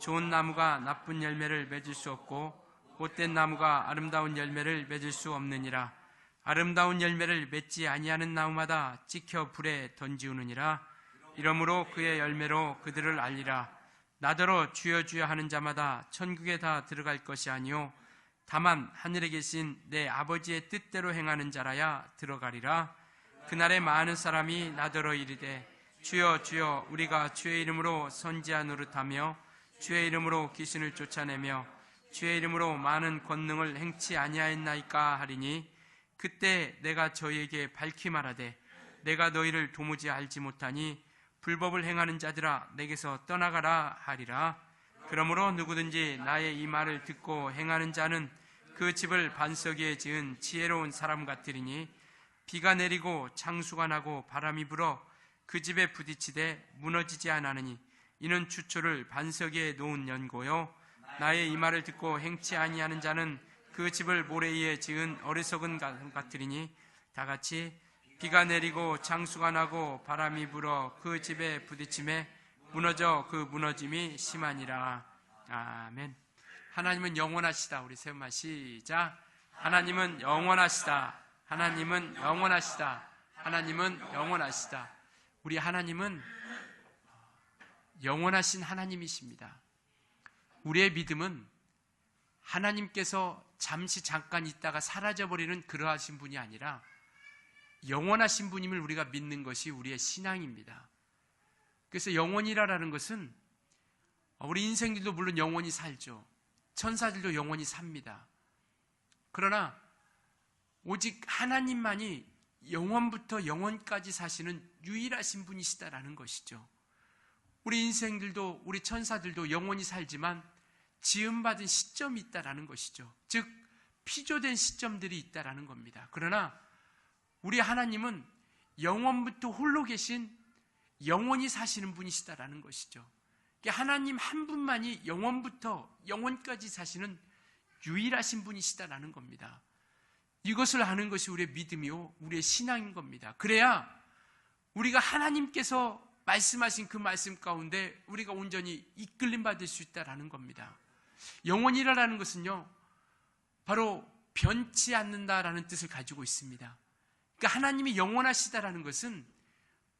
좋은 나무가 나쁜 열매를 맺을 수 없고 못된 나무가 아름다운 열매를 맺을 수 없느니라. 아름다운 열매를 맺지 아니하는 나무마다 찍혀 불에 던지우느니라. 이러므로 그의 열매로 그들을 알리라. 나더러 주여 주여 하는 자마다 천국에 다 들어갈 것이 아니요 다만 하늘에 계신 내 아버지의 뜻대로 행하는 자라야 들어가리라. 그날에 많은 사람이 나더러 이르되 주여 주여 우리가 주의 이름으로 선지자 노릇하며 주의 이름으로 귀신을 쫓아내며 주의 이름으로 많은 권능을 행치 아니하였나이까 하리니 그때 내가 저희에게 밝히 말하되 내가 너희를 도무지 알지 못하니 불법을 행하는 자들아 내게서 떠나가라 하리라. 그러므로 누구든지 나의 이 말을 듣고 행하는 자는 그 집을 반석 위에 지은 지혜로운 사람 같으리니 비가 내리고 창수가 나고 바람이 불어 그 집에 부딪히되 무너지지 않으니 이는 추초를 반석 위에 놓은 연고요 나의 이 말을 듣고 행치 아니하는 자는 그 집을 모래 위에 지은 어리석은 같으리니 다같이 비가 내리고 창수가 나고 바람이 불어 그 집에 부딪힘에 무너져 그 무너짐이 심하니라. 아멘. 하나님은 영원하시다. 우리 세우마 시작. 하나님은 영원하시다. 하나님은 영원하시다. 하나님은 영원하시다. 우리 하나님은 영원하신 하나님이십니다. 우리의 믿음은 하나님께서 잠시 잠깐 있다가 사라져버리는 그러하신 분이 아니라 영원하신 분임을 우리가 믿는 것이 우리의 신앙입니다. 그래서 영원이라는 것은 우리 인생들도 물론 영원히 살죠. 천사들도 영원히 삽니다. 그러나 오직 하나님만이 영원부터 영원까지 사시는 유일하신 분이시다라는 것이죠. 우리 인생들도 우리 천사들도 영원히 살지만 지음받은 시점이 있다라는 것이죠. 즉 피조된 시점들이 있다라는 겁니다. 그러나 우리 하나님은 영원부터 홀로 계신 영원히 사시는 분이시다라는 것이죠. 하나님 한 분만이 영원부터 영원까지 사시는 유일하신 분이시다라는 겁니다. 이것을 아는 것이 우리의 믿음이요 우리의 신앙인 겁니다. 그래야 우리가 하나님께서 말씀하신 그 말씀 가운데 우리가 온전히 이끌림 받을 수 있다라는 겁니다. 영원이라는 것은요 바로 변치 않는다라는 뜻을 가지고 있습니다. 그러니까 하나님이 영원하시다라는 것은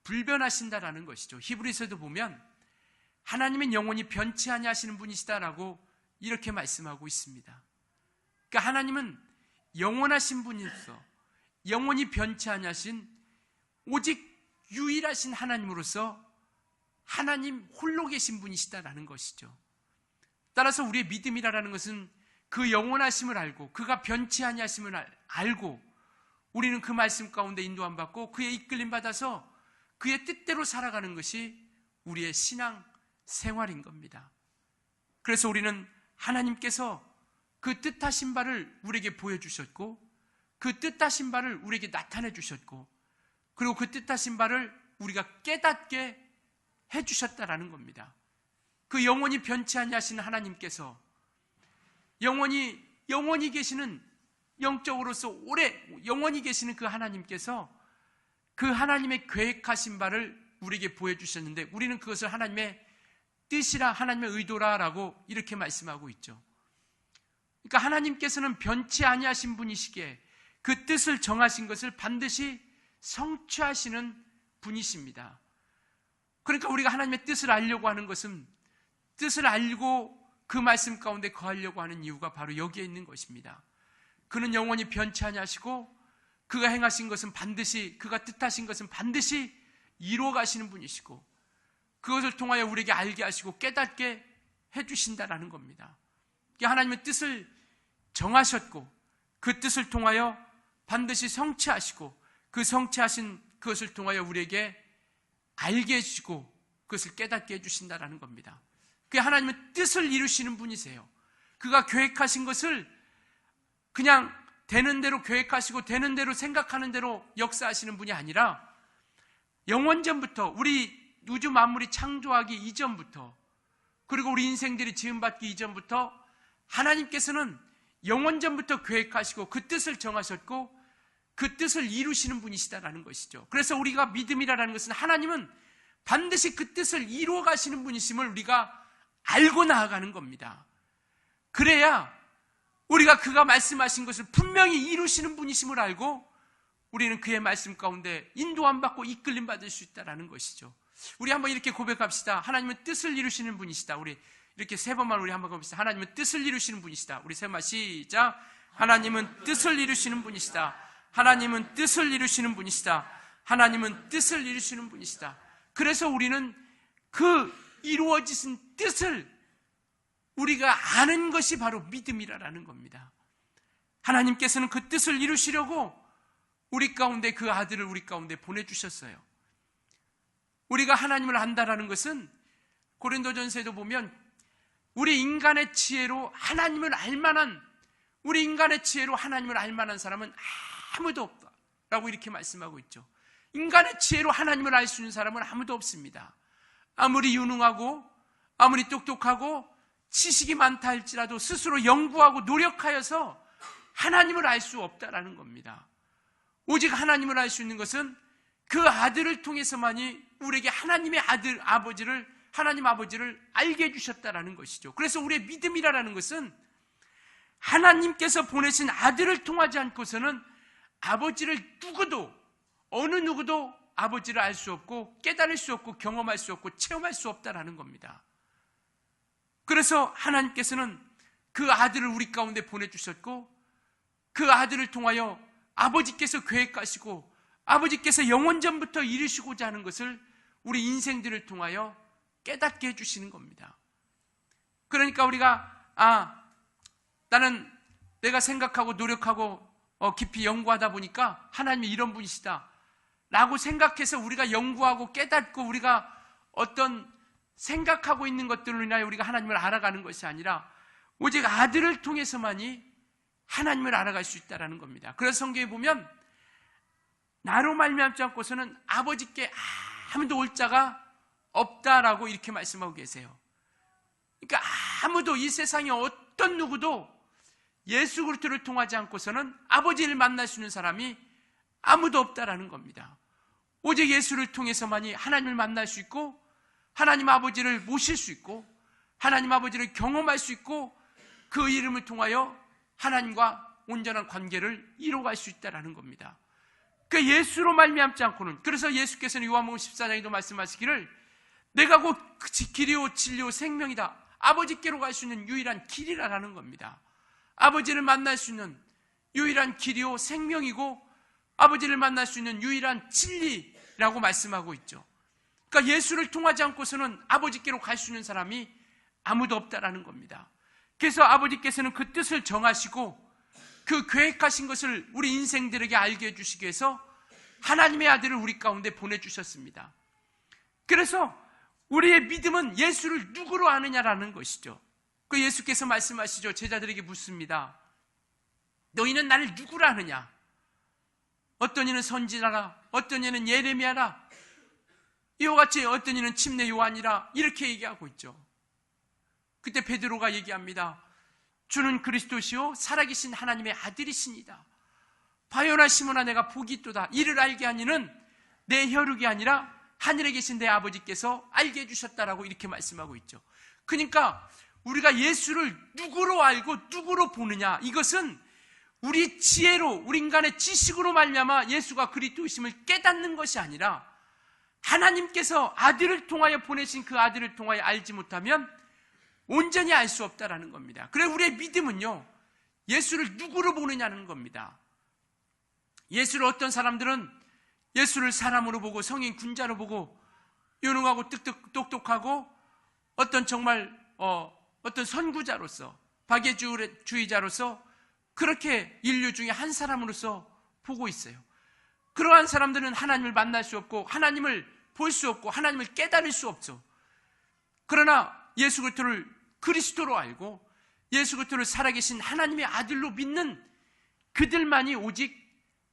불변하신다라는 것이죠. 히브리서에도 보면 하나님은 영원히 변치 아니하시는 분이시다라고 이렇게 말씀하고 있습니다. 그러니까 하나님은 영원하신 분이로서 영원히 변치 아니하신 오직 유일하신 하나님으로서 하나님 홀로 계신 분이시다라는 것이죠. 따라서 우리의 믿음이라는 것은 그 영원하심을 알고 그가 변치 아니하심을 알고 우리는 그 말씀 가운데 인도함 받고 그의 이끌림 받아서 그의 뜻대로 살아가는 것이 우리의 신앙 생활인 겁니다. 그래서 우리는 하나님께서 그 뜻하신 바를 우리에게 보여주셨고 그 뜻하신 바를 우리에게 나타내 주셨고 그리고 그 뜻하신 바를 우리가 깨닫게 해주셨다라는 겁니다. 그 영원히 변치 아니하신 하나님께서 영원히 계시는 영적으로서 오래 영원히 계시는 그 하나님께서 그 하나님의 계획하신 바를 우리에게 보여주셨는데 우리는 그것을 하나님의 뜻이라 하나님의 의도라라고 이렇게 말씀하고 있죠. 그러니까 하나님께서는 변치 아니하신 분이시기에 그 뜻을 정하신 것을 반드시 성취하시는 분이십니다. 그러니까 우리가 하나님의 뜻을 알려고 하는 것은 뜻을 알고 그 말씀 가운데 거하려고 하는 이유가 바로 여기에 있는 것입니다. 그는 영원히 변치 아니하시고 그가 행하신 것은 반드시 그가 뜻하신 것은 반드시 이루어 가시는 분이시고 그것을 통하여 우리에게 알게 하시고 깨닫게 해주신다라는 겁니다. 하나님의 뜻을 정하셨고 그 뜻을 통하여 반드시 성취하시고 그 성취하신 그것을 통하여 우리에게 알게 해주시고 그것을 깨닫게 해주신다라는 겁니다. 그게 하나님의 뜻을 이루시는 분이세요. 그가 계획하신 것을 그냥 되는 대로 계획하시고 되는 대로 생각하는 대로 역사하시는 분이 아니라 영원전부터 우리 우주 만물이 창조하기 이전부터 그리고 우리 인생들이 지음받기 이전부터 하나님께서는 영원전부터 계획하시고 그 뜻을 정하셨고 그 뜻을 이루시는 분이시다라는 것이죠. 그래서 우리가 믿음이라는 것은 하나님은 반드시 그 뜻을 이루어 가시는 분이심을 우리가 알고 나아가는 겁니다. 그래야 우리가 그가 말씀하신 것을 분명히 이루시는 분이심을 알고 우리는 그의 말씀 가운데 인도함 받고 이끌림 받을 수 있다는 것이죠. 우리 한번 이렇게 고백합시다. 하나님은 뜻을 이루시는 분이시다. 우리 이렇게 세 번만 우리 한번 고백합시다. 하나님은 뜻을 이루시는 분이시다. 우리 세 번 시작. 하나님은 뜻을 이루시는 분이시다. 하나님은 뜻을 이루시는 분이시다. 하나님은 뜻을 이루시는 분이시다. 그래서 우리는 그 이루어지신 뜻을 우리가 아는 것이 바로 믿음이라는 겁니다. 하나님께서는 그 뜻을 이루시려고 우리 가운데 그 아들을 우리 가운데 보내주셨어요. 우리가 하나님을 안다라는 것은 고린도전서에도 보면 우리 인간의 지혜로 하나님을 알만한, 우리 인간의 지혜로 하나님을 알만한 사람은 아무도 없다라고 이렇게 말씀하고 있죠. 인간의 지혜로 하나님을 알 수 있는 사람은 아무도 없습니다. 아무리 유능하고 아무리 똑똑하고 지식이 많다 할지라도 스스로 연구하고 노력하여서 하나님을 알 수 없다라는 겁니다. 오직 하나님을 알 수 있는 것은 그 아들을 통해서만이 우리에게 하나님의 아들, 아버지를, 하나님 아버지를 알게 해주셨다라는 것이죠. 그래서 우리의 믿음이라는 것은 하나님께서 보내신 아들을 통하지 않고서는 아버지를 누구도, 어느 누구도 아버지를 알 수 없고 깨달을 수 없고 경험할 수 없고 체험할 수 없다라는 겁니다. 그래서 하나님께서는 그 아들을 우리 가운데 보내주셨고 그 아들을 통하여 아버지께서 계획하시고 아버지께서 영원전부터 이루시고자 하는 것을 우리 인생들을 통하여 깨닫게 해주시는 겁니다. 그러니까 우리가 나는 내가 생각하고 노력하고 깊이 연구하다 보니까 하나님이 이런 분이시다 라고 생각해서 우리가 연구하고 깨닫고 우리가 어떤 생각하고 있는 것들로 인하여 우리가 하나님을 알아가는 것이 아니라 오직 아들을 통해서만이 하나님을 알아갈 수 있다는 겁니다. 그래서 성경에 보면 나로 말미암지 않고서는 아버지께 아무도 올 자가 없다라고 이렇게 말씀하고 계세요. 그러니까 아무도 이 세상에 어떤 누구도 예수 그리스도를 통하지 않고서는 아버지를 만날 수 있는 사람이 아무도 없다라는 겁니다. 오직 예수를 통해서만이 하나님을 만날 수 있고 하나님 아버지를 모실 수 있고 하나님 아버지를 경험할 수 있고 그 이름을 통하여 하나님과 온전한 관계를 이루어갈 수 있다는 겁니다. 그 예수로 말미암지 않고는, 그래서 예수께서는 요한복음 14장에도 말씀하시기를 내가 곧 길이요 진리요 생명이다, 아버지께로 갈 수 있는 유일한 길이라는 겁니다. 아버지를 만날 수 있는 유일한 길이요 생명이고 아버지를 만날 수 있는 유일한 진리라고 말씀하고 있죠. 그러니까 예수를 통하지 않고서는 아버지께로 갈 수 있는 사람이 아무도 없다라는 겁니다. 그래서 아버지께서는 그 뜻을 정하시고 그 계획하신 것을 우리 인생들에게 알게 해주시기 위해서 하나님의 아들을 우리 가운데 보내주셨습니다. 그래서 우리의 믿음은 예수를 누구로 아느냐라는 것이죠. 그 예수께서 말씀하시죠. 제자들에게 묻습니다. 너희는 나를 누구로 아느냐? 어떤 이는 선지자라, 어떤 이는 예레미야라, 이와 같이 어떤 이는 침례 요한이라 이렇게 얘기하고 있죠. 그때 베드로가 얘기합니다. 주는 그리스도시요 살아계신 하나님의 아들이시니다. 바요나 시몬아 내가 복이 있도다. 이를 알게 하니는 내 혈육이 아니라 하늘에 계신 내 아버지께서 알게 해주셨다라고 이렇게 말씀하고 있죠. 그러니까 우리가 예수를 누구로 알고 누구로 보느냐, 이것은 우리 지혜로, 우리 인간의 지식으로 말미암아 예수가 그리스도이심을 깨닫는 것이 아니라 하나님께서 아들을 통하여 보내신 그 아들을 통하여 알지 못하면 온전히 알 수 없다라는 겁니다. 그래 우리의 믿음은요, 예수를 누구로 보느냐는 겁니다. 예수를 어떤 사람들은 예수를 사람으로 보고 성인 군자로 보고 유능하고 똑똑하고 어떤 정말 어떤 선구자로서 박애주의자로서 그렇게 인류 중에 한 사람으로서 보고 있어요. 그러한 사람들은 하나님을 만날 수 없고 하나님을 볼 수 없고 하나님을 깨달을 수 없죠. 그러나 예수 그리스도를 그리스도로 알고 예수 그리스도를 살아계신 하나님의 아들로 믿는 그들만이 오직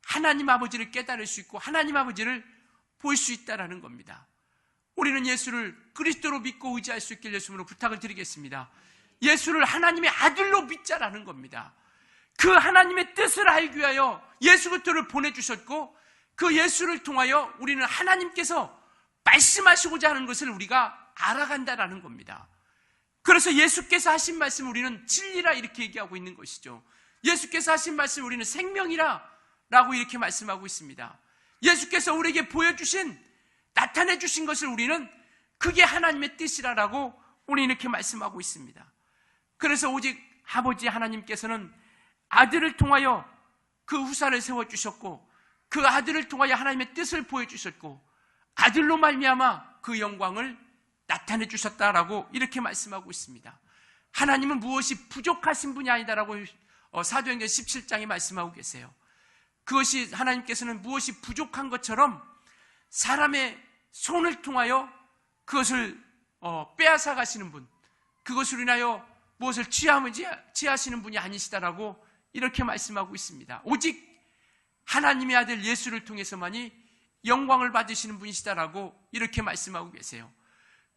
하나님 아버지를 깨달을 수 있고 하나님 아버지를 볼 수 있다는 겁니다. 우리는 예수를 그리스도로 믿고 의지할 수 있길 예수님으로 부탁을 드리겠습니다. 예수를 하나님의 아들로 믿자라는 겁니다. 그 하나님의 뜻을 알기 위하여 예수 그리스도를 보내주셨고 그 예수를 통하여 우리는 하나님께서 말씀하시고자 하는 것을 우리가 알아간다라는 겁니다. 그래서 예수께서 하신 말씀 우리는 진리라 이렇게 얘기하고 있는 것이죠. 예수께서 하신 말씀 우리는 생명이라 라고 이렇게 말씀하고 있습니다. 예수께서 우리에게 보여주신, 나타내 주신 것을 우리는 그게 하나님의 뜻이라고 우리 이렇게 말씀하고 있습니다. 그래서 오직 아버지 하나님께서는 아들을 통하여 그 후사를 세워주셨고, 그 아들을 통하여 하나님의 뜻을 보여주셨고, 아들로 말미암아 그 영광을 나타내 주셨다라고 이렇게 말씀하고 있습니다. 하나님은 무엇이 부족하신 분이 아니다라고 사도행전 17장에 말씀하고 계세요. 그것이 하나님께서는 무엇이 부족한 것처럼 사람의 손을 통하여 그것을 빼앗아 가시는 분, 그것으로 인하여 무엇을 취하시는 분이 아니시다라고 이렇게 말씀하고 있습니다. 오직 하나님의 아들 예수를 통해서만이 영광을 받으시는 분이시다라고 이렇게 말씀하고 계세요.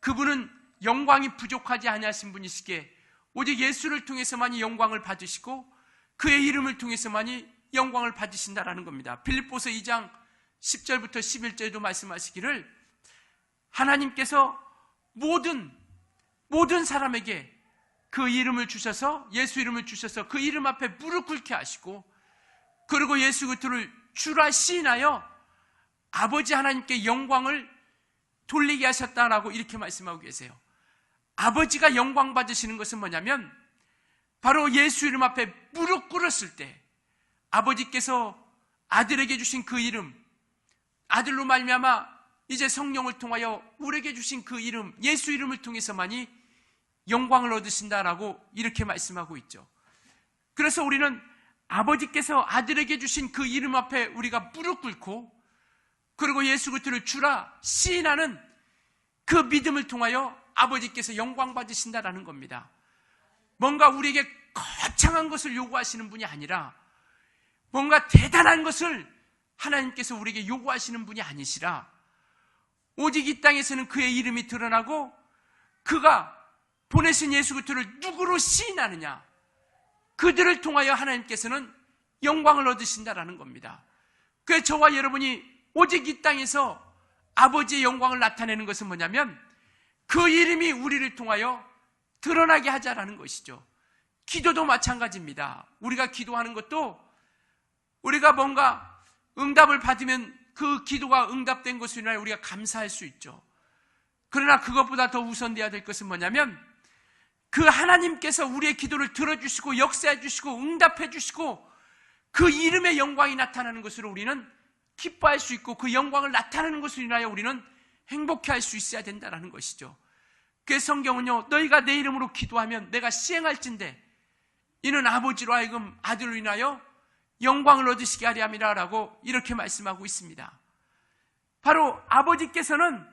그분은 영광이 부족하지 아니하신 분이시기에 오직 예수를 통해서만이 영광을 받으시고 그의 이름을 통해서만이 영광을 받으신다라는 겁니다. 빌립보서 2장 10절부터 11절도 말씀하시기를 하나님께서 모든 사람에게 그 이름을 주셔서, 예수 이름을 주셔서 그 이름 앞에 무릎 꿇게 하시고, 그리고 예수 그리스도를 주라 시인하여 아버지 하나님께 영광을 돌리게 하셨다라고 이렇게 말씀하고 계세요. 아버지가 영광 받으시는 것은 뭐냐면 바로 예수 이름 앞에 무릎 꿇었을 때 아버지께서 아들에게 주신 그 이름, 아들로 말미암아 이제 성령을 통하여 우리에게 주신 그 이름, 예수 이름을 통해서만이 영광을 얻으신다라고 이렇게 말씀하고 있죠. 그래서 우리는 아버지께서 아들에게 주신 그 이름 앞에 우리가 무릎 꿇고, 그리고 예수 그리스도를 주라 시인하는 그 믿음을 통하여 아버지께서 영광 받으신다라는 겁니다. 뭔가 우리에게 거창한 것을 요구하시는 분이 아니라 뭔가 대단한 것을 하나님께서 우리에게 요구하시는 분이 아니시라, 오직 이 땅에서는 그의 이름이 드러나고 그가 보내신 예수 그리스도를 누구로 시인하느냐, 그들을 통하여 하나님께서는 영광을 얻으신다라는 겁니다. 그래서 저와 여러분이 오직 이 땅에서 아버지의 영광을 나타내는 것은 뭐냐면 그 이름이 우리를 통하여 드러나게 하자라는 것이죠. 기도도 마찬가지입니다. 우리가 기도하는 것도 우리가 뭔가 응답을 받으면 그 기도가 응답된 것으로 인하여 우리가 감사할 수 있죠. 그러나 그것보다 더 우선되어야 될 것은 뭐냐면 그 하나님께서 우리의 기도를 들어주시고 역사해 주시고 응답해 주시고 그 이름의 영광이 나타나는 것으로 우리는 기뻐할 수 있고 그 영광을 나타내는 것으로 인하여 우리는 행복해할 수 있어야 된다는 것이죠. 그래서 성경은요, 너희가 내 이름으로 기도하면 내가 시행할진대 이는 아버지로 하여금 아들로 인하여 영광을 얻으시게 하려 함이라라고 이렇게 말씀하고 있습니다. 바로 아버지께서는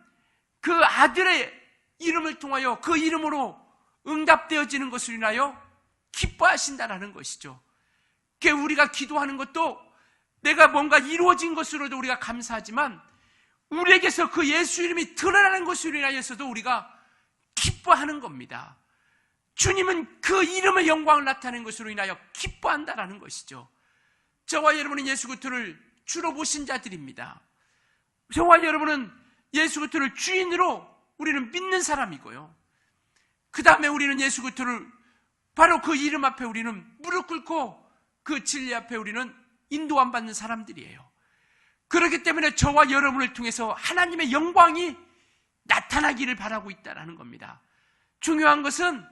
그 아들의 이름을 통하여 그 이름으로 응답되어지는 것으로 인하여 기뻐하신다는 것이죠. 그러니까 우리가 기도하는 것도 내가 뭔가 이루어진 것으로도 우리가 감사하지만 우리에게서 그 예수 이름이 드러나는 것으로 인하여서도 우리가 기뻐하는 겁니다. 주님은 그 이름의 영광을 나타내는 것으로 인하여 기뻐한다라는 것이죠. 저와 여러분은 예수 그리스도를 주로 보신 자들입니다. 저와 여러분은 예수 그리스도를 주인으로 우리는 믿는 사람이고요. 그 다음에 우리는 예수 그리스도를 바로 그 이름 앞에 우리는 무릎 꿇고 그 진리 앞에 우리는 인도함 받는 사람들이에요. 그렇기 때문에 저와 여러분을 통해서 하나님의 영광이 나타나기를 바라고 있다는 겁니다. 중요한 것은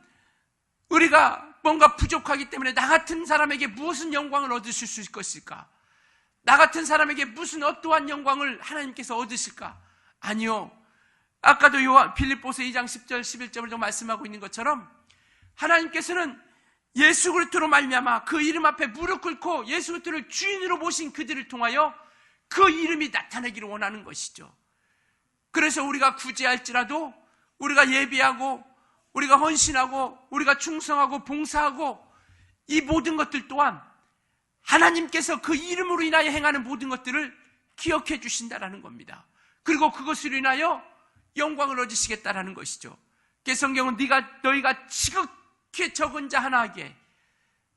우리가 뭔가 부족하기 때문에 나 같은 사람에게 무슨 영광을 얻으실 수 있을 것일까? 나 같은 사람에게 무슨 어떠한 영광을 하나님께서 얻으실까? 아니요. 아까도 빌립보서 2장 10절 11절을 말씀하고 있는 것처럼 하나님께서는 예수 그리스도로 말미암아 그 이름 앞에 무릎 꿇고 예수 그리스도를 주인으로 모신 그들을 통하여 그 이름이 나타나기를 원하는 것이죠. 그래서 우리가 구제할지라도 우리가 예비하고 우리가 헌신하고 우리가 충성하고 봉사하고 이 모든 것들 또한 하나님께서 그 이름으로 인하여 행하는 모든 것들을 기억해 주신다라는 겁니다. 그리고 그것으로 인하여 영광을 얻으시겠다라는 것이죠. 그래서 성경은 너희가 지극히 적은 자 하나에게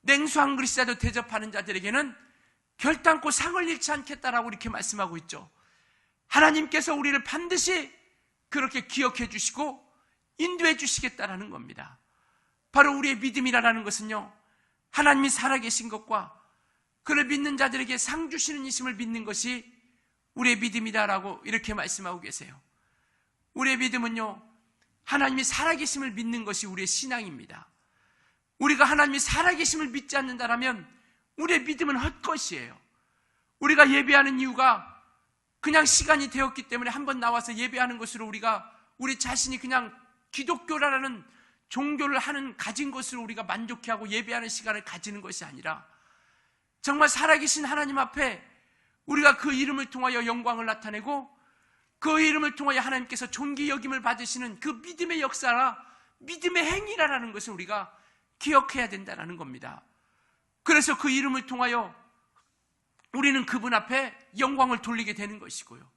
냉수 한 그릇이라도 대접하는 자들에게는 결단코 상을 잃지 않겠다라고 이렇게 말씀하고 있죠. 하나님께서 우리를 반드시 그렇게 기억해 주시고 인도해 주시겠다라는 겁니다. 바로 우리의 믿음이라는 것은요, 하나님이 살아계신 것과 그를 믿는 자들에게 상 주시는 이심을 믿는 것이 우리의 믿음이다라고 이렇게 말씀하고 계세요. 우리의 믿음은요, 하나님이 살아계심을 믿는 것이 우리의 신앙입니다. 우리가 하나님이 살아계심을 믿지 않는다면 우리의 믿음은 헛것이에요. 우리가 예배하는 이유가 그냥 시간이 되었기 때문에 한번 나와서 예배하는 것으로 우리 자신이 그냥 기독교라는 종교를 가진 것으로 우리가 만족해하고 예배하는 시간을 가지는 것이 아니라 정말 살아계신 하나님 앞에 우리가 그 이름을 통하여 영광을 나타내고 그 이름을 통하여 하나님께서 존귀 여김을 받으시는 그 믿음의 역사라 믿음의 행위라는 것을 우리가 기억해야 된다는 겁니다. 그래서 그 이름을 통하여 우리는 그분 앞에 영광을 돌리게 되는 것이고요.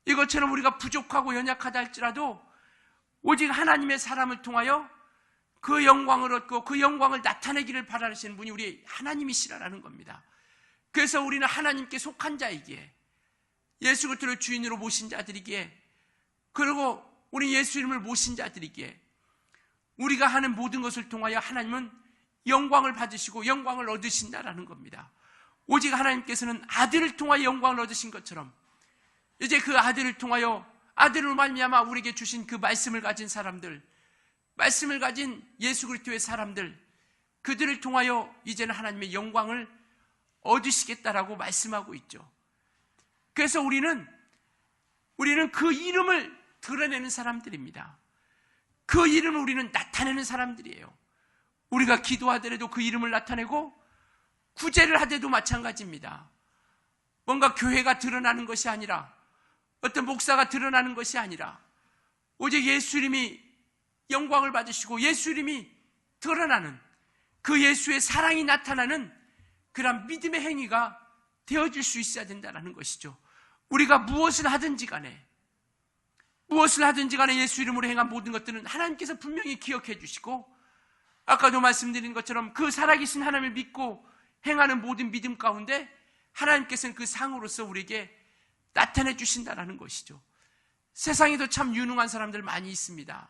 이것처럼 우리가 부족하고 연약하다 할지라도 오직 하나님의 사람을 통하여 그 영광을 얻고 그 영광을 나타내기를 바라시는 분이 우리 하나님이시라는 겁니다. 그래서 우리는 하나님께 속한 자이기에 예수 그리스도를 주인으로 모신 자들이기에 그리고 우리 예수 이름을 모신 자들이기에 우리가 하는 모든 것을 통하여 하나님은 영광을 받으시고 영광을 얻으신다라는 겁니다. 오직 하나님께서는 아들을 통하여 영광을 얻으신 것처럼 이제 그 아들을 통하여 아들을 말미암아 우리에게 주신 그 말씀을 가진 사람들, 말씀을 가진 예수 그리스도의 사람들, 그들을 통하여 이제는 하나님의 영광을 얻으시겠다라고 말씀하고 있죠. 그래서 우리는 그 이름을 드러내는 사람들입니다. 그 이름을 우리는 나타내는 사람들이에요. 우리가 기도하더라도 그 이름을 나타내고 구제를 하더라도 마찬가지입니다. 뭔가 교회가 드러나는 것이 아니라 어떤 목사가 드러나는 것이 아니라 오직 예수 이름이 영광을 받으시고 예수 이름이 드러나는 그 예수의 사랑이 나타나는 그런 믿음의 행위가 되어질 수 있어야 된다는 것이죠. 우리가 무엇을 하든지 간에 예수 이름으로 행한 모든 것들은 하나님께서 분명히 기억해 주시고 아까도 말씀드린 것처럼 그 살아계신 하나님을 믿고 행하는 모든 믿음 가운데 하나님께서는 그 상으로서 우리에게 나타내 주신다는 것이죠. 세상에도 참 유능한 사람들 많이 있습니다.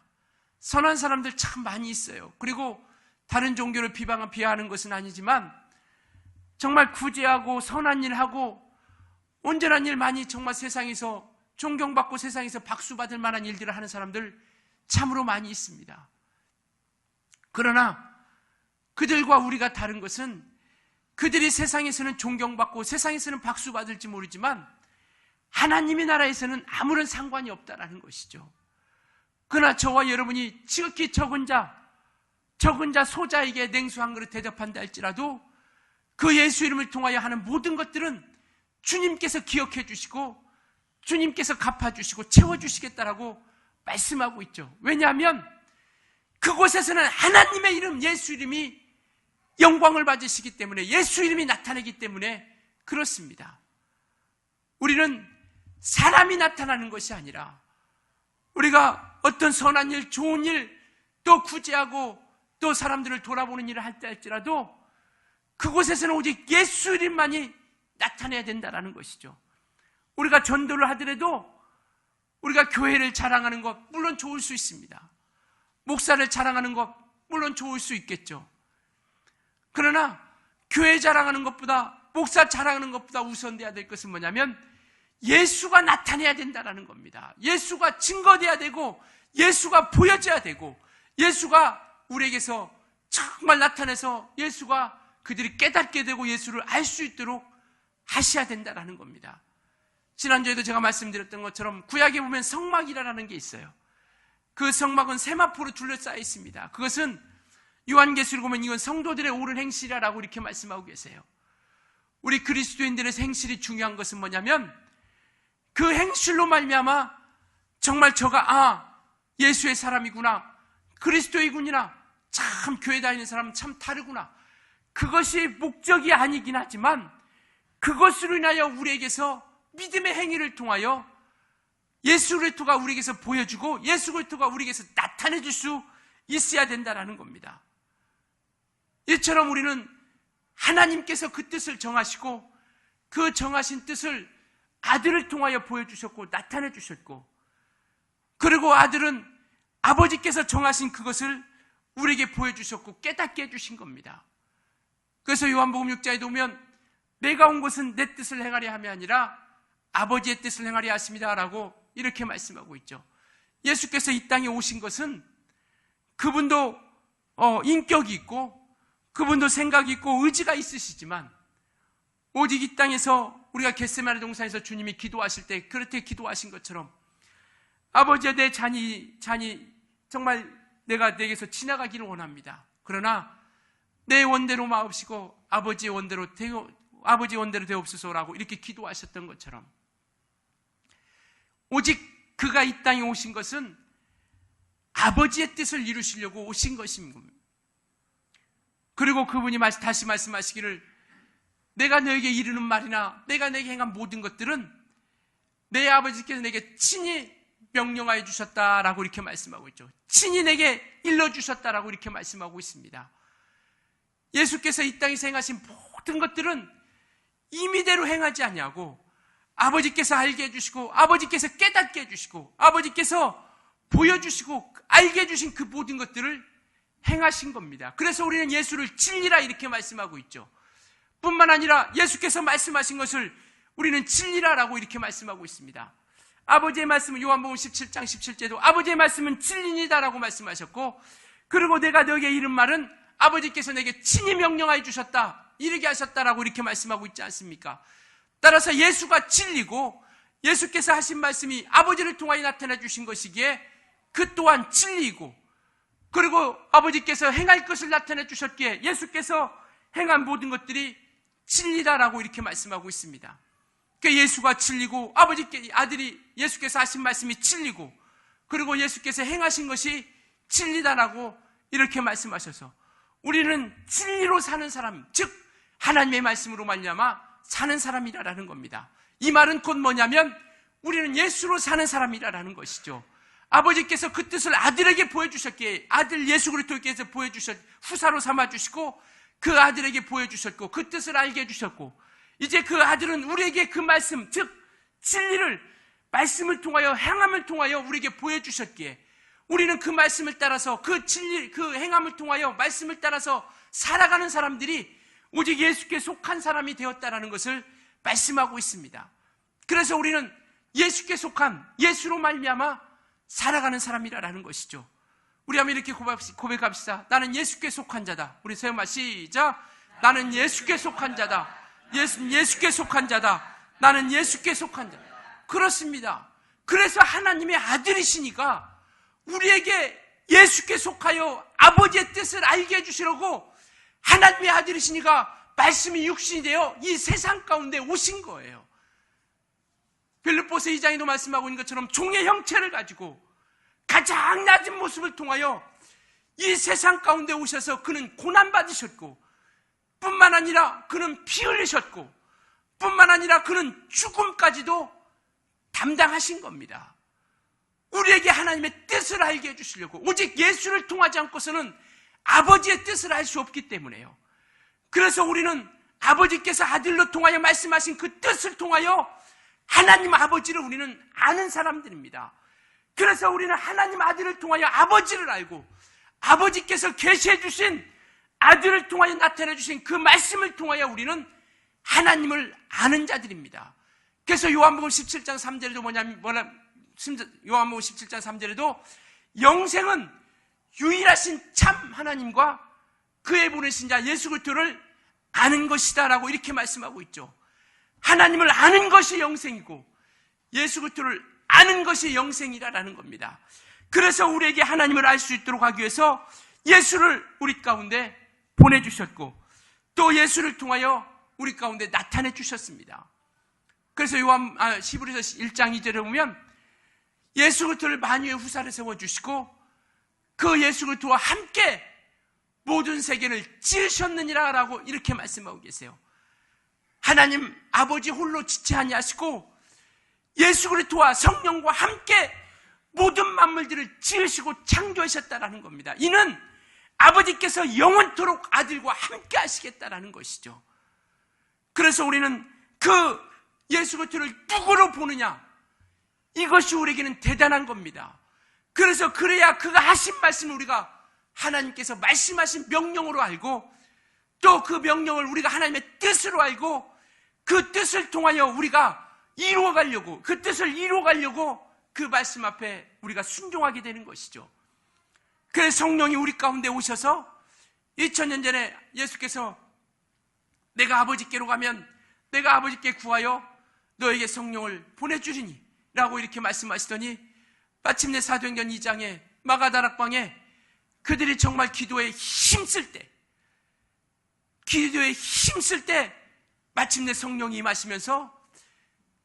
선한 사람들 참 많이 있어요. 그리고 다른 종교를 비하하는 것은 아니지만 정말 구제하고 선한 일하고 온전한 일 많이 정말 세상에서 존경받고 세상에서 박수받을 만한 일들을 하는 사람들 참으로 많이 있습니다. 그러나 그들과 우리가 다른 것은 그들이 세상에서는 존경받고 세상에서는 박수받을지 모르지만 하나님의 나라에서는 아무런 상관이 없다는 것이죠. 그러나 저와 여러분이 지극히 적은 자 소자에게 냉수 한 그릇 대접한다 할지라도 그 예수 이름을 통하여 하는 모든 것들은 주님께서 기억해 주시고 주님께서 갚아주시고 채워주시겠다라고 말씀하고 있죠. 왜냐하면 그곳에서는 하나님의 이름 예수 이름이 영광을 받으시기 때문에 예수 이름이 나타나기 때문에 그렇습니다. 우리는 사람이 나타나는 것이 아니라 우리가 어떤 선한 일, 좋은 일, 또 구제하고 또 사람들을 돌아보는 일을 할 때 할지라도 그곳에서는 오직 예수 이름만이 나타내야 된다는 것이죠. 우리가 전도를 하더라도 우리가 교회를 자랑하는 것 물론 좋을 수 있습니다. 목사를 자랑하는 것 물론 좋을 수 있겠죠. 그러나 교회 자랑하는 것보다 목사 자랑하는 것보다 우선돼야 될 것은 뭐냐면 예수가 나타내야 된다는 겁니다. 예수가 증거돼야 되고 예수가 보여져야 되고 예수가 우리에게서 정말 나타내서 예수가 그들이 깨닫게 되고 예수를 알 수 있도록 하셔야 된다는 겁니다. 지난주에도 제가 말씀드렸던 것처럼 구약에 보면 성막이라는 게 있어요. 그 성막은 세마포로 둘러싸여 있습니다. 그것은 요한계시를 보면 이건 성도들의 옳은 행실이라고 이렇게 말씀하고 계세요. 우리 그리스도인들의 행실이 중요한 것은 뭐냐면 그 행실로 말미암아 정말 저가 예수의 사람이구나, 그리스도이구나, 참 교회 다니는 사람은 참 다르구나, 그것이 목적이 아니긴 하지만 그것으로 인하여 우리에게서 믿음의 행위를 통하여 예수 그리스도가 우리에게서 보여주고 예수 그리스도가 우리에게서 나타내 줄 수 있어야 된다는 겁니다. 이처럼 우리는 하나님께서 그 뜻을 정하시고 그 정하신 뜻을 아들을 통하여 보여주셨고 나타내 주셨고, 그리고 아들은 아버지께서 정하신 그것을 우리에게 보여주셨고 깨닫게 해주신 겁니다. 그래서 요한복음 6장에 보면 내가 온 것은 내 뜻을 행하려 함이 아니라 아버지의 뜻을 행하려 하십니다 라고 이렇게 말씀하고 있죠. 예수께서 이 땅에 오신 것은 그분도 인격이 있고 그분도 생각이 있고 의지가 있으시지만 오직 이 땅에서 우리가 겟세마네 동산에서 주님이 기도하실 때 그렇게 기도하신 것처럼 아버지여 내 잔이 정말 내가 내게서 지나가기를 원합니다. 그러나 내 원대로 마옵시고 아버지의 원대로 되옵소서라고 이렇게 기도하셨던 것처럼 오직 그가 이 땅에 오신 것은 아버지의 뜻을 이루시려고 오신 것입니다. 그리고 그분이 다시 말씀하시기를 내가 너에게 이르는 말이나 내가 내게 행한 모든 것들은 내 아버지께서 내게 친히 명령하여 주셨다라고 이렇게 말씀하고 있죠. 친히 내게 일러주셨다라고 이렇게 말씀하고 있습니다. 예수께서 이 땅에서 행하신 모든 것들은 임의대로 행하지 아니하고 아버지께서 알게 해주시고 아버지께서 깨닫게 해주시고 아버지께서 보여주시고 알게 해주신 그 모든 것들을 행하신 겁니다. 그래서 우리는 예수를 진리라 이렇게 말씀하고 있죠. 뿐만 아니라 예수께서 말씀하신 것을 우리는 진리라라고 이렇게 말씀하고 있습니다. 아버지의 말씀은 요한복음 17장 17절에도 아버지의 말씀은 진리니다라고 말씀하셨고 그리고 내가 너에게 이른 말은 아버지께서 내게 친히 명령하여 주셨다 이르게 하셨다라고 이렇게 말씀하고 있지 않습니까? 따라서 예수가 진리고 예수께서 하신 말씀이 아버지를 통하여 나타나 주신 것이기에 그 또한 진리이고 그리고 아버지께서 행할 것을 나타내 주셨기에 예수께서 행한 모든 것들이 진리다라고 이렇게 말씀하고 있습니다. 그러니까 예수가 진리고 아들이 예수께서 하신 말씀이 진리고 그리고 예수께서 행하신 것이 진리다라고 이렇게 말씀하셔서 우리는 진리로 사는 사람, 즉 하나님의 말씀으로 말미암아 사는 사람이라는 겁니다. 이 말은 곧 뭐냐면 우리는 예수로 사는 사람이라는 것이죠. 아버지께서 그 뜻을 아들에게 보여주셨기에 아들 예수 그리스도께서 후사로 삼아주시고 그 아들에게 보여주셨고 그 뜻을 알게 해주셨고 이제 그 아들은 우리에게 그 말씀 즉 진리를 말씀을 통하여 행함을 통하여 우리에게 보여주셨기에 우리는 그 말씀을 따라서 그 진리 그 행함을 통하여 말씀을 따라서 살아가는 사람들이 오직 예수께 속한 사람이 되었다라는 것을 말씀하고 있습니다. 그래서 우리는 예수께 속한 예수로 말미암아 살아가는 사람이라는 것이죠. 우리 한번 이렇게 고백합시다. 나는 예수께 속한 자다. 우리 세엄마 시작. 나는 예수께 속한 자다. 예수께 속한 자다. 나는 예수께 속한 자다. 그렇습니다. 그래서 하나님의 아들이시니까 우리에게 예수께 속하여 아버지의 뜻을 알게 해주시려고 하나님의 아들이시니까 말씀이 육신이 되어 이 세상 가운데 오신 거예요. 빌립보서 2장에도 말씀하고 있는 것처럼 종의 형체를 가지고 가장 낮은 모습을 통하여 이 세상 가운데 오셔서 그는 고난받으셨고 뿐만 아니라 그는 피 흘리셨고 뿐만 아니라 그는 죽음까지도 담당하신 겁니다. 우리에게 하나님의 뜻을 알게 해주시려고 오직 예수를 통하지 않고서는 아버지의 뜻을 알 수 없기 때문에요. 그래서 우리는 아버지께서 아들로 통하여 말씀하신 그 뜻을 통하여 하나님 아버지를 우리는 아는 사람들입니다. 그래서 우리는 하나님 아들을 통하여 아버지를 알고 아버지께서 계시해 주신 아들을 통하여 나타내 주신 그 말씀을 통하여 우리는 하나님을 아는 자들입니다. 그래서 요한복음 17장 3절에도 요한복음 17장 3절에도 영생은 유일하신 참 하나님과 그의 보내신 자 예수 그리스도를 아는 것이다 라고 이렇게 말씀하고 있죠. 하나님을 아는 것이 영생이고 예수 그리스도를 아는 것이 영생이라는 겁니다. 그래서 우리에게 하나님을 알 수 있도록 하기 위해서 예수를 우리 가운데 보내주셨고 또 예수를 통하여 우리 가운데 나타내 주셨습니다. 그래서 히브리서 1장 2절에 보면 예수 그리스도를 만유의 후사를 세워주시고 그 예수 그리스도와 함께 모든 세계를 지으셨느니라 라고 이렇게 말씀하고 계세요. 하나님 아버지 홀로 지체 아니하시고 예수 그리스도와 성령과 함께 모든 만물들을 지으시고 창조하셨다라는 겁니다. 이는 아버지께서 영원토록 아들과 함께 하시겠다라는 것이죠. 그래서 우리는 그 예수 그리스도를 누구로 보느냐, 이것이 우리에게는 대단한 겁니다. 그래서 그래야 그가 하신 말씀을 우리가 하나님께서 말씀하신 명령으로 알고 또 그 명령을 우리가 하나님의 뜻으로 알고 그 뜻을 통하여 우리가 이루어가려고, 그 뜻을 이루어가려고 그 말씀 앞에 우리가 순종하게 되는 것이죠. 그래서 성령이 우리 가운데 오셔서 2000년 전에 예수께서 내가 아버지께로 가면 내가 아버지께 구하여 너에게 성령을 보내주리니 라고 이렇게 말씀하시더니 마침내 사도행전 2장에 마가다락방에 그들이 정말 기도에 힘쓸 때 마침내 성령이 임하시면서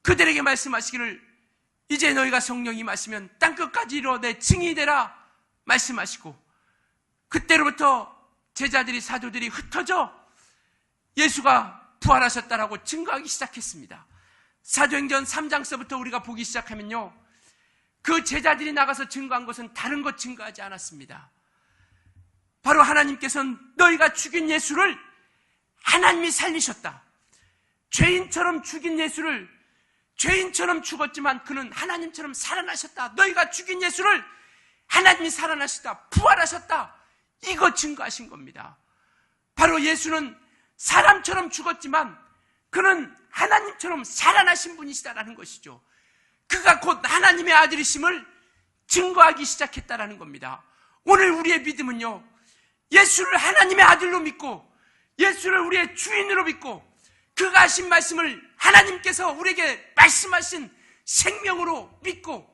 그들에게 말씀하시기를 이제 너희가 성령이 임하시면 땅끝까지 이르러 내 증인이 되라 말씀하시고 그때로부터 제자들이 사도들이 흩어져 예수가 부활하셨다라고 증거하기 시작했습니다. 사도행전 3장서부터 우리가 보기 시작하면요, 그 제자들이 나가서 증거한 것은 다른 것 증거하지 않았습니다. 바로 하나님께서는 너희가 죽인 예수를 하나님이 살리셨다. 죄인처럼 죽인 예수를, 죄인처럼 죽었지만 그는 하나님처럼 살아나셨다. 너희가 죽인 예수를 하나님이 살아나셨다. 부활하셨다. 이거 증거하신 겁니다. 바로 예수는 사람처럼 죽었지만 그는 하나님처럼 살아나신 분이시다라는 것이죠. 그가 곧 하나님의 아들이심을 증거하기 시작했다라는 겁니다. 오늘 우리의 믿음은요, 예수를 하나님의 아들로 믿고 예수를 우리의 주인으로 믿고 그가 하신 말씀을 하나님께서 우리에게 말씀하신 생명으로 믿고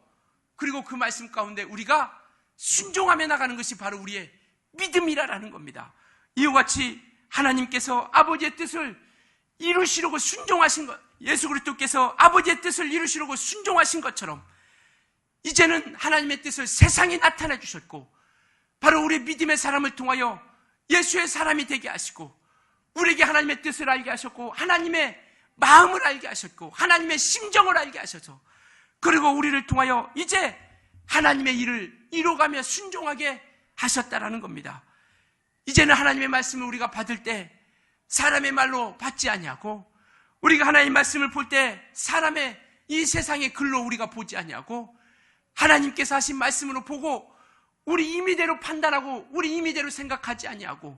그리고 그 말씀 가운데 우리가 순종하며 나가는 것이 바로 우리의 믿음이라는 겁니다. 이와 같이 하나님께서 아버지의 뜻을 이루시려고 순종하신 것, 예수 그리스도께서 아버지의 뜻을 이루시려고 순종하신 것처럼 이제는 하나님의 뜻을 세상에 나타내 주셨고 바로 우리 믿음의 사람을 통하여 예수의 사람이 되게 하시고 우리에게 하나님의 뜻을 알게 하셨고 하나님의 마음을 알게 하셨고 하나님의 심정을 알게 하셔서 그리고 우리를 통하여 이제 하나님의 일을 이루어가며 순종하게 하셨다라는 겁니다. 이제는 하나님의 말씀을 우리가 받을 때 사람의 말로 받지 아니하고 우리가 하나님의 말씀을 볼 때 사람의 이 세상의 글로 우리가 보지 아니하고 하나님께서 하신 말씀으로 보고 우리 임의대로 판단하고 우리 임의대로 생각하지 아니하고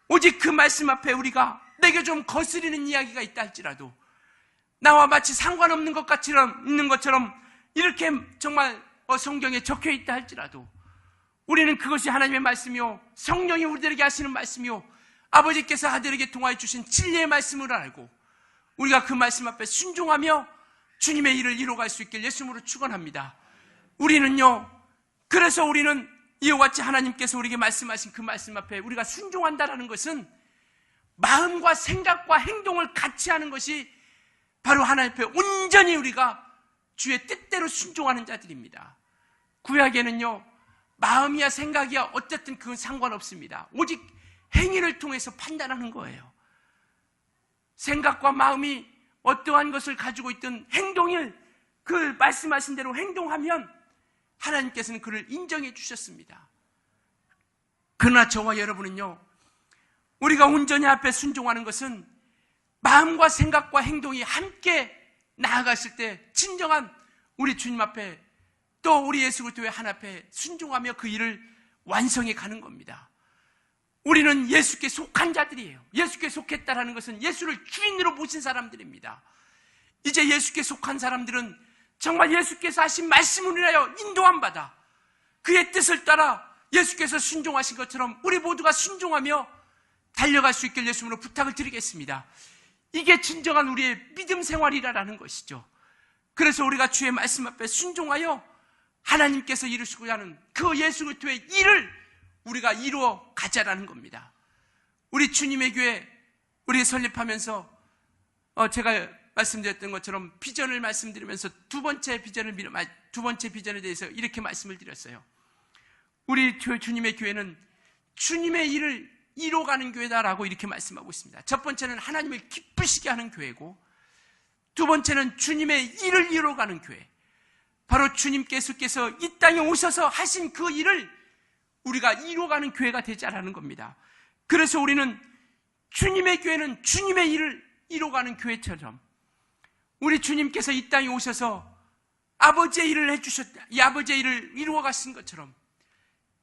오직 그 말씀 앞에 우리가 내게 좀 거스리는 이야기가 있다 할지라도 나와 마치 상관없는 것 같처럼 있는 것처럼 이렇게 정말 성경에 적혀 있다 할지라도 우리는 그것이 하나님의 말씀이요 성령이 우리들에게 하시는 말씀이요 아버지께서 아들에게 통하여 주신 진리의 말씀을 알고 우리가 그 말씀 앞에 순종하며 주님의 일을 이루어갈 수 있길 예수님으로 축원합니다. 우리는요, 그래서 우리는 이와 같이 하나님께서 우리에게 말씀하신 그 말씀 앞에 우리가 순종한다는 것은 마음과 생각과 행동을 같이 하는 것이 바로 하나님 앞에 온전히 우리가 주의 뜻대로 순종하는 자들입니다. 구약에는요, 마음이야 생각이야 어쨌든 그건 상관없습니다. 오직 행위를 통해서 판단하는 거예요. 생각과 마음이 어떠한 것을 가지고 있든 행동을 그 말씀하신 대로 행동하면 하나님께서는 그를 인정해 주셨습니다. 그러나 저와 여러분은요, 우리가 온전히 앞에 순종하는 것은 마음과 생각과 행동이 함께 나아갔을 때 진정한 우리 주님 앞에 또 우리 예수 그리스도의 한 앞에 순종하며 그 일을 완성해 가는 겁니다. 우리는 예수께 속한 자들이에요. 예수께 속했다라는 것은 예수를 주인으로 모신 사람들입니다. 이제 예수께 속한 사람들은 정말 예수께서 하신 말씀을 인하여 인도함 받아 그의 뜻을 따라 예수께서 순종하신 것처럼 우리 모두가 순종하며 달려갈 수 있길 예수님으로 부탁을 드리겠습니다. 이게 진정한 우리의 믿음 생활이라는 것이죠. 그래서 우리가 주의 말씀 앞에 순종하여 하나님께서 이루시고자 하는 그 예수 그리스도의 일을 우리가 이루어 가자라는 겁니다. 우리 주님의 교회 우리 설립하면서 제가 말씀드렸던 것처럼 비전을 말씀드리면서 두 번째 비전에 대해서 이렇게 말씀을 드렸어요. 우리 주님의 교회는 주님의 일을 이루어가는 교회다라고 이렇게 말씀하고 있습니다. 첫 번째는 하나님을 기쁘시게 하는 교회고 두 번째는 주님의 일을 이루어가는 교회, 바로 주님께서 이 땅에 오셔서 하신 그 일을 우리가 이루어가는 교회가 되자라는 겁니다. 그래서 우리는 주님의 교회는 주님의 일을 이루어가는 교회처럼 우리 주님께서 이 땅에 오셔서 아버지의 일을 해주셨다, 이 아버지의 일을 이루어 가신 것처럼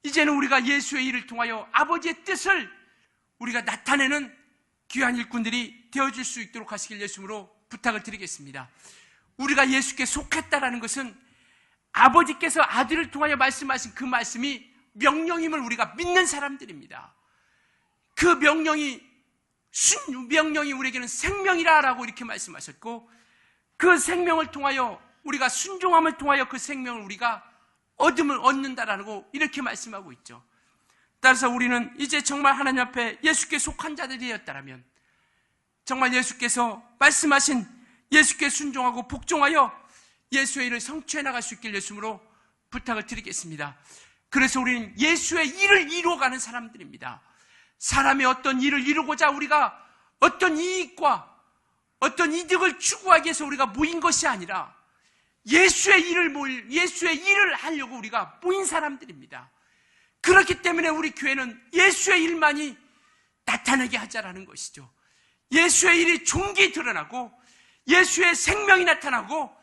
이제는 우리가 예수의 일을 통하여 아버지의 뜻을 우리가 나타내는 귀한 일꾼들이 되어줄 수 있도록 하시길 예수님으로 부탁을 드리겠습니다. 우리가 예수께 속했다라는 것은 아버지께서 아들을 통하여 말씀하신 그 말씀이 명령임을 우리가 믿는 사람들입니다. 그 명령이 우리에게는 생명이라라고 이렇게 말씀하셨고, 그 생명을 통하여 우리가 순종함을 통하여 그 생명을 우리가 얻는다라고 이렇게 말씀하고 있죠. 따라서 우리는 이제 정말 하나님 앞에 예수께 속한 자들이 되었다면, 정말 예수께서 말씀하신 예수께 순종하고 복종하여 예수의 일을 성취해 나갈 수 있길 예수님으로 부탁을 드리겠습니다. 그래서 우리는 예수의 일을 이루어가는 사람들입니다. 사람의 어떤 일을 이루고자 우리가 어떤 이익과 어떤 이득을 추구하기 위해서 우리가 모인 것이 아니라 예수의 일을 하려고 우리가 모인 사람들입니다. 그렇기 때문에 우리 교회는 예수의 일만이 나타나게 하자라는 것이죠. 예수의 일이 종기 드러나고 예수의 생명이 나타나고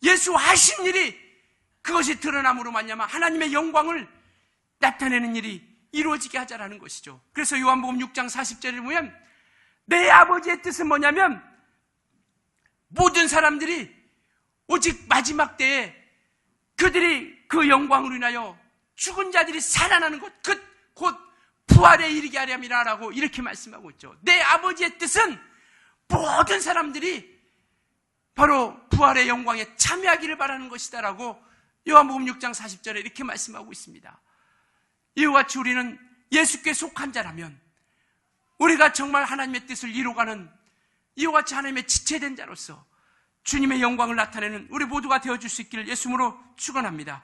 예수 하신 일이 그것이 드러남으로 말미암아 하나님의 영광을 나타내는 일이 이루어지게 하자라는 것이죠. 그래서 요한복음 6장 40절에 보면 내 아버지의 뜻은 뭐냐면 모든 사람들이 오직 마지막 때에 그들이 그 영광으로 인하여 죽은 자들이 살아나는 것, 곧 부활에 이르게 하렴이라라고 이렇게 말씀하고 있죠. 내 아버지의 뜻은 모든 사람들이 바로 부활의 영광에 참여하기를 바라는 것이다라고 요한복음 6장 40절에 이렇게 말씀하고 있습니다. 이와 같이 우리는 예수께 속한 자라면 우리가 정말 하나님의 뜻을 이루어가는 이와 같이 하나님의 지체된 자로서 주님의 영광을 나타내는 우리 모두가 되어줄 수 있기를 예수님으로 축원합니다.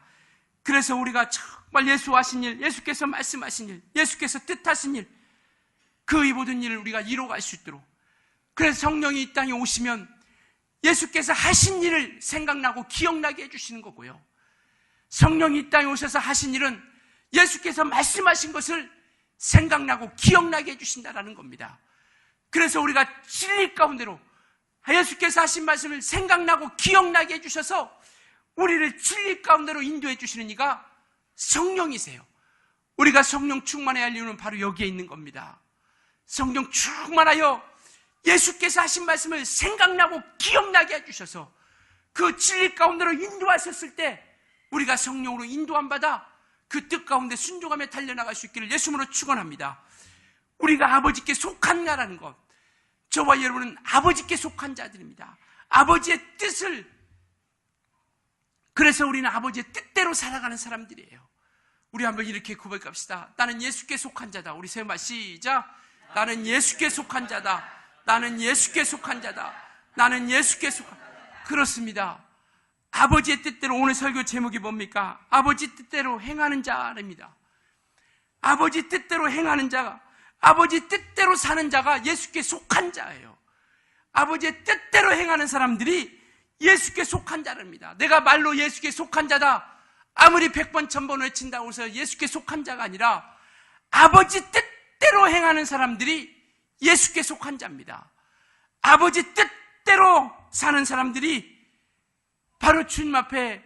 그래서 우리가 정말 예수 하신 일, 예수께서 말씀하신 일, 예수께서 뜻하신 일, 그 이 모든 일을 우리가 이루어갈 수 있도록, 그래서 성령이 이 땅에 오시면 예수께서 하신 일을 생각나고 기억나게 해주시는 거고요, 성령이 이 땅에 오셔서 하신 일은 예수께서 말씀하신 것을 생각나고 기억나게 해주신다라는 겁니다. 그래서 우리가 진리 가운데로 예수께서 하신 말씀을 생각나고 기억나게 해주셔서 우리를 진리 가운데로 인도해 주시는 이가 성령이세요. 우리가 성령 충만해야 할 이유는 바로 여기에 있는 겁니다. 성령 충만하여 예수께서 하신 말씀을 생각나고 기억나게 해주셔서 그 진리 가운데로 인도하셨을 때 우리가 성령으로 인도함 받아 그 뜻 가운데 순종하며 달려나갈 수 있기를 예수님으로 축원합니다. 우리가 아버지께 속한 자라는 것, 저와 여러분은 아버지께 속한 자들입니다. 아버지의 뜻을, 그래서 우리는 아버지의 뜻대로 살아가는 사람들이에요. 우리 한번 이렇게 고백합시다. 나는 예수께 속한 자다. 우리 세 말 시작. 나는 예수께 속한 자다. 나는 예수께 속한 자다. 나는 예수께 속한 자다. 그렇습니다. 아버지의 뜻대로, 오늘 설교 제목이 뭡니까? 아버지 뜻대로 행하는 자입니다. 아버지 뜻대로 행하는 자가, 아버지 뜻대로 사는 자가 예수께 속한 자예요. 아버지의 뜻대로 행하는 사람들이 예수께 속한 자랍니다. 내가 말로 예수께 속한 자다 아무리 100번 1000번 외친다고 해서 예수께 속한 자가 아니라 아버지 뜻대로 행하는 사람들이 예수께 속한 자입니다. 아버지 뜻대로 사는 사람들이 바로 주님 앞에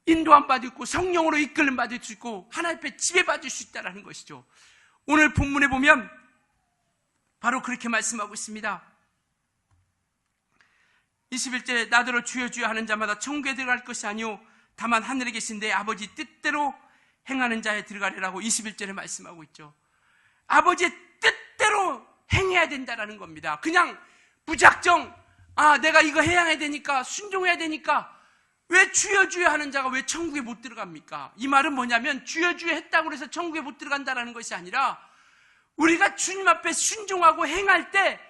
인도함 받을 수 있고 성령으로 이끌림 받을 수 있고 하나님 앞에 지배받을 수 있다는 것이죠. 오늘 본문에 보면 바로 그렇게 말씀하고 있습니다. 21절에 나더러 주여 주여 하는 자마다 천국에 들어갈 것이 아니오 다만 하늘에 계신 내 아버지 뜻대로 행하는 자에 들어가리라고 21절에 말씀하고 있죠. 아버지의 뜻대로 행해야 된다는 겁니다. 그냥 무작정 내가 이거 해야 되니까 순종해야 되니까 왜 주여 주여 하는 자가 왜 천국에 못 들어갑니까? 이 말은 뭐냐면 주여 주여 했다고 해서 천국에 못 들어간다는 것이 아니라 우리가 주님 앞에 순종하고 행할 때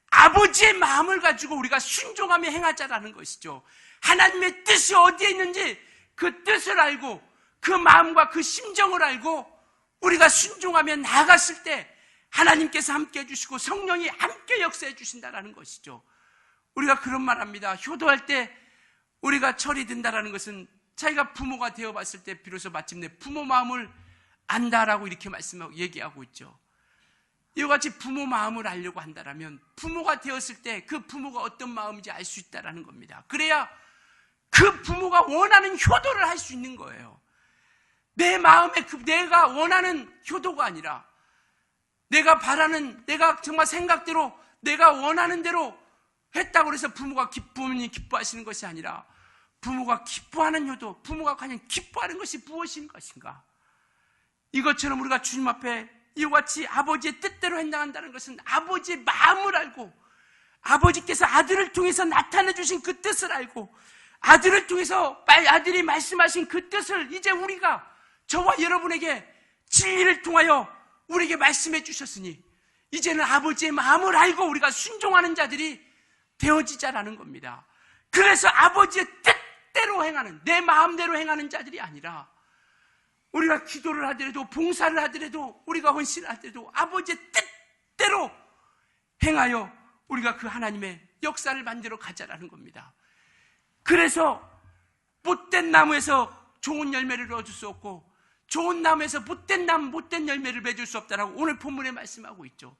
아버지의 마음을 가지고 우리가 순종하며 행하자라는 것이죠. 하나님의 뜻이 어디에 있는지 그 뜻을 알고 그 마음과 그 심정을 알고 우리가 순종하며 나아갔을 때 하나님께서 함께 해주시고 성령이 함께 역사해 주신다는 것이죠. 우리가 그런 말 합니다. 효도할 때 우리가 철이 든다는 것은 자기가 부모가 되어봤을 때 비로소 마침내 부모 마음을 안다라고 이렇게 얘기하고 있죠. 이와 같이 부모 마음을 알려고 한다면 부모가 되었을 때 그 부모가 어떤 마음인지 알 수 있다는 겁니다. 그래야 그 부모가 원하는 효도를 할 수 있는 거예요. 내 마음에 내가 원하는 효도가 아니라 내가 바라는, 내가 정말 생각대로 내가 원하는 대로 했다고 해서 부모님이 기뻐하시는 것이 아니라 부모가 기뻐하는 효도, 부모가 과연 기뻐하는 것이 무엇인 것인가? 이것처럼 우리가 주님 앞에 이와 같이 아버지의 뜻대로 행동한다는 것은 아버지의 마음을 알고 아버지께서 아들을 통해서 나타내 주신 그 뜻을 알고 아들을 통해서 아들이 말씀하신 그 뜻을 이제 우리가 저와 여러분에게 진리를 통하여 우리에게 말씀해 주셨으니 이제는 아버지의 마음을 알고 우리가 순종하는 자들이 되어지자라는 겁니다. 그래서 아버지의 뜻대로 행하는, 내 마음대로 행하는 자들이 아니라 우리가 기도를 하더라도 봉사를 하더라도 우리가 헌신을 하더라도 아버지의 뜻대로 행하여 우리가 그 하나님의 역사를 만들어 가자라는 겁니다. 그래서 못된 나무에서 좋은 열매를 얻을 수 없고 좋은 나무에서 못된 열매를 맺을 수 없다라고 오늘 본문에 말씀하고 있죠.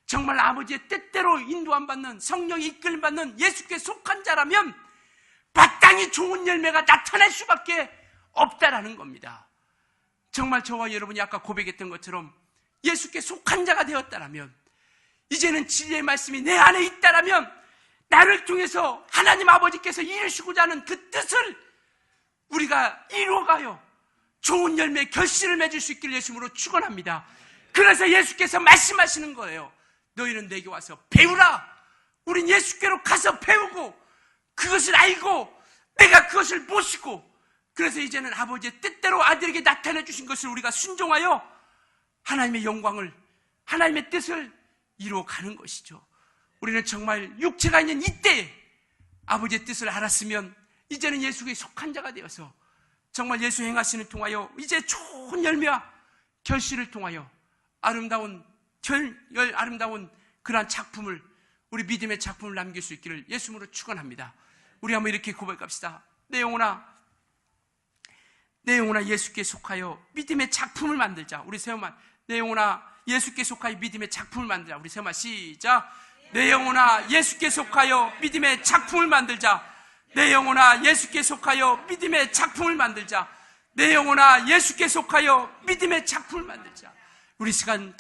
정말 아버지의 뜻대로 인도함 받는, 성령이 이끌림 받는 예수께 속한 자라면 마땅히 좋은 열매가 나타날 수밖에 없다라는 겁니다. 정말 저와 여러분이 아까 고백했던 것처럼 예수께 속한 자가 되었다라면, 이제는 진리의 말씀이 내 안에 있다라면 나를 통해서 하나님 아버지께서 이루시고자 하는 그 뜻을 우리가 이루어가요 좋은 열매의 결실을 맺을 수 있기를 예수님으로 축원합니다. 그래서 예수께서 말씀하시는 거예요. 너희는 내게 와서 배우라. 우린 예수께로 가서 배우고 그것을 알고 내가 그것을 모시고, 그래서 이제는 아버지의 뜻대로 아들에게 나타내 주신 것을 우리가 순종하여 하나님의 영광을, 하나님의 뜻을 이루어가는 것이죠. 우리는 정말 육체가 있는 이때에 아버지의 뜻을 알았으면 이제는 예수께 속한 자가 되어서 정말 예수 행하시는 통하여 이제 좋은 열매와 결실을 통하여 아름다운 그러한 작품을, 우리 믿음의 작품을 남길 수 있기를 예수님으로 축원합니다. 우리 한번 이렇게 고백합시다. 내 영혼아 예수께 속하여 믿음의 작품을 만들자. 우리 세 번만. 내 영혼아 예수께 속하여 믿음의 작품을 만들자. 우리 세 번만 시작. 내 영혼아 예수께 속하여 믿음의 작품을 만들자. 내 영혼아 예수께 속하여 믿음의 작품을 만들자. 내 영혼아 예수께 속하여 믿음의 작품을 만들자. 우리 시간